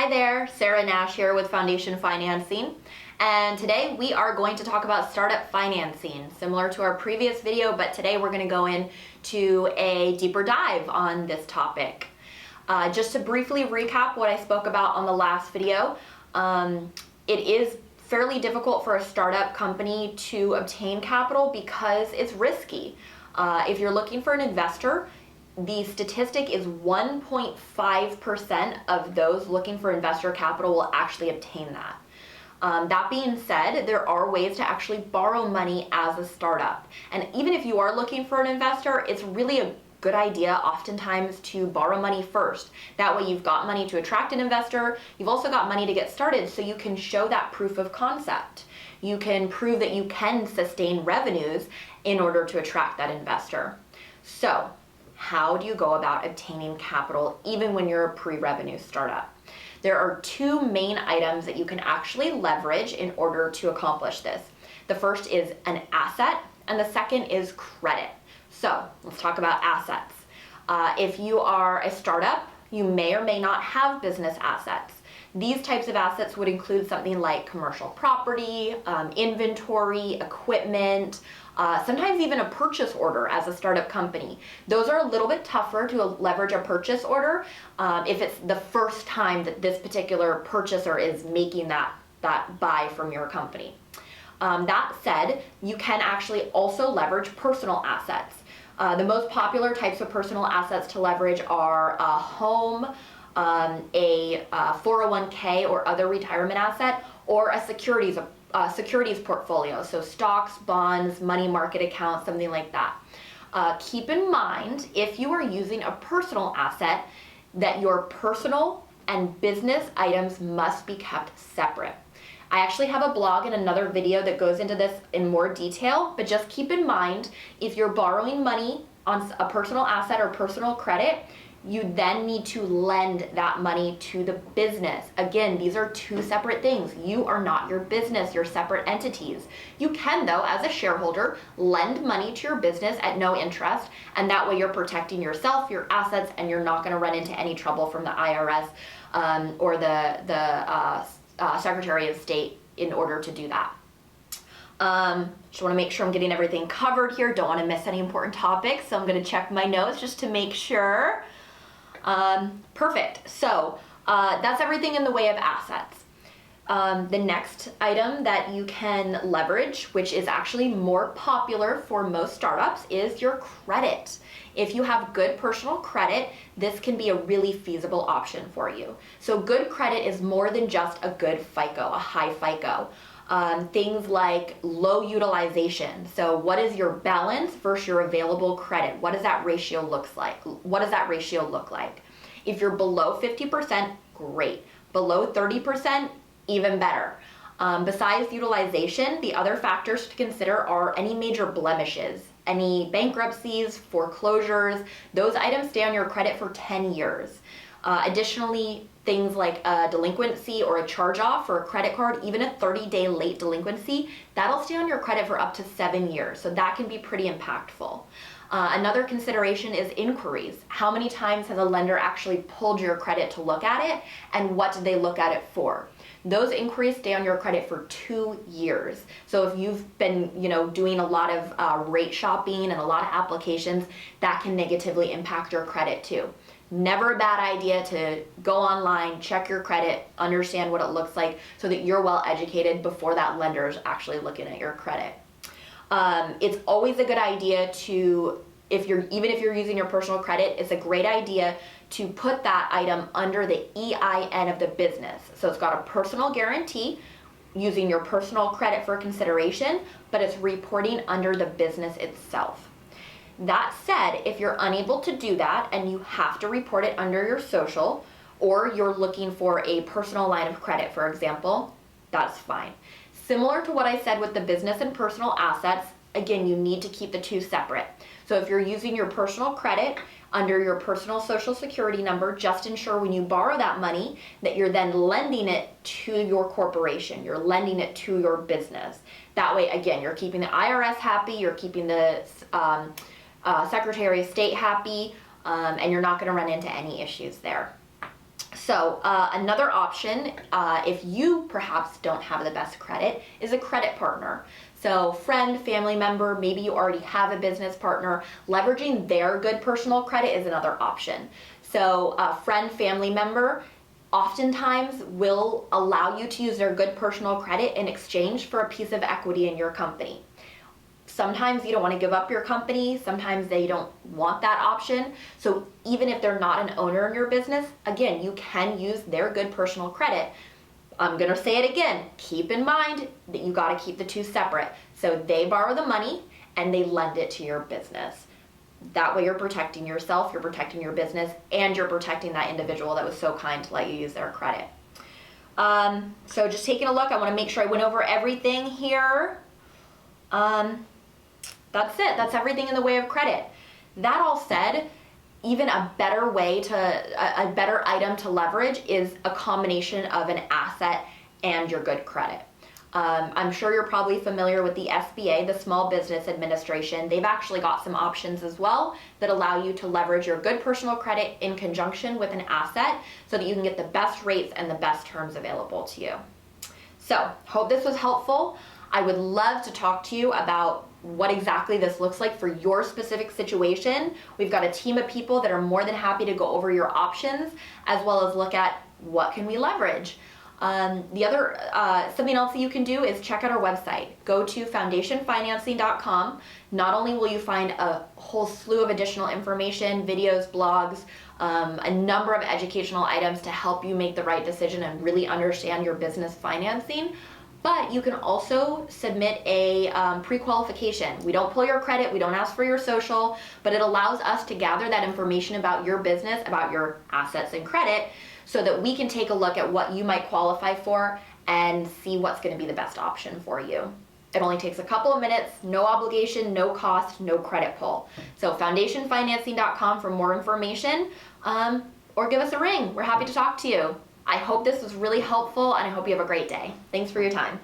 Hi there, Sara Nash here with Foundation Financing, and today we are going to talk about startup financing, similar to our previous video, but today we're going to go into a deeper dive on this topic. Just to briefly recap what I spoke about on the last video, it is fairly difficult for a startup company to obtain capital because it's risky. If you're looking for an investor, the statistic is 1.5% of those looking for investor capital will actually obtain that. That being said, there are ways to actually borrow money as a startup. And even if you are looking for an investor, it's really a good idea oftentimes to borrow money first. That way you've got money to attract an investor, you've also got money to get started, so you can show that proof of concept. You can prove that you can sustain revenues in order to attract that investor. So, how do you go about obtaining capital even when you're a pre-revenue startup? There are two main items that you can actually leverage in order to accomplish this. The first is an asset, and the second is credit. So let's talk about assets. If you are a startup, you may or may not have business assets. These types of assets would include something like commercial property, inventory, equipment, sometimes even a purchase order as a startup company. Those are a little bit tougher to leverage a purchase order if it's the first time that this particular purchaser is making that buy from your company. That said, you can actually also leverage personal assets. The most popular types of personal assets to leverage are a home, a 401k or other retirement asset, or a securities portfolio, so stocks, bonds, money market accounts, something like that. Keep in mind, if you are using a personal asset, that your personal and business items must be kept separate. I actually have a blog and another video that goes into this in more detail, but just keep in mind, if you're borrowing money on a personal asset or personal credit, you then need to lend that money to the business. Again, these are two separate things. You are not your business, you're separate entities. You can, though, as a shareholder, lend money to your business at no interest, and that way you're protecting yourself, your assets, and you're not going to run into any trouble from the IRS or the Secretary of State in order to do that. Just want to make sure I'm getting everything covered here. Don't want to miss any important topics, so I'm going to check my notes just to make sure. Perfect. So that's everything in the way of assets. The next item that you can leverage, which is actually more popular for most startups, is your credit. If you have good personal credit, this can be a really feasible option for you. So good credit is more than just a good FICO, a high FICO. Things like low utilization. So what is your balance versus your available credit? What does that ratio look like? If you're below 50%, great. Below 30%, even better. Besides utilization, the other factors to consider are any major blemishes, any bankruptcies, foreclosures. Those items stay on your credit for 10 years. Additionally, things like a delinquency or a charge-off for a credit card, even a 30-day late delinquency, that'll stay on your credit for up to 7 years. So that can be pretty impactful. Another consideration is inquiries. How many times has a lender actually pulled your credit to look at it, and what did they look at it for? Those inquiries stay on your credit for 2 years. So if you've been, doing a lot of rate shopping and a lot of applications, that can negatively impact your credit too. Never a bad idea to go online, check your credit, understand what it looks like, so that you're well educated before that lender is actually looking at your credit. It's always a good idea to, even if you're using your personal credit, it's a great idea to put that item under the EIN of the business. So it's got a personal guarantee, using your personal credit for consideration, but it's reporting under the business itself. That said, if you're unable to do that and you have to report it under your social, or you're looking for a personal line of credit, for example, that's fine. Similar to what I said with the business and personal assets, again, you need to keep the two separate. So if you're using your personal credit under your personal social security number, just ensure when you borrow that money that you're then lending it to your corporation. You're lending it to your business. That way, again, you're keeping the IRS happy, you're keeping the Secretary of State happy, and you're not going to run into any issues there. So another option, if you perhaps don't have the best credit, is a credit partner. So friend, family member, maybe you already have a business partner, leveraging their good personal credit is another option. So a friend, family member oftentimes will allow you to use their good personal credit in exchange for a piece of equity in your company. Sometimes you don't want to give up your company. Sometimes they don't want that option. So even if they're not an owner in your business, again, you can use their good personal credit. I'm going to say it again. Keep in mind that you got to keep the two separate. So they borrow the money and they lend it to your business. That way you're protecting yourself, you're protecting your business, and you're protecting that individual that was so kind to let you use their credit. So just taking a look, I want to make sure I went over everything here. That's it. That's everything in the way of credit. That all said, even a better item to leverage is a combination of an asset and your good credit. I'm sure you're probably familiar with the SBA, the Small Business Administration. They've actually got some options as well that allow you to leverage your good personal credit in conjunction with an asset so that you can get the best rates and the best terms available to you. So, hope this was helpful. I would love to talk to you about what exactly this looks like for your specific situation. We've got a team of people that are more than happy to go over your options as well as look at what can we leverage. Something else that you can do is check out our website. Go to foundationfinancing.com. Not only will you find a whole slew of additional information, videos, blogs, a number of educational items to help you make the right decision and really understand your business financing, but you can also submit a pre-qualification. We don't pull your credit, we don't ask for your social, but it allows us to gather that information about your business, about your assets and credit, so that we can take a look at what you might qualify for and see what's going to be the best option for you. It only takes a couple of minutes, no obligation, no cost, no credit pull. So foundationfinancing.com for more information, or give us a ring. We're happy to talk to you. I hope this was really helpful and I hope you have a great day. Thanks for your time.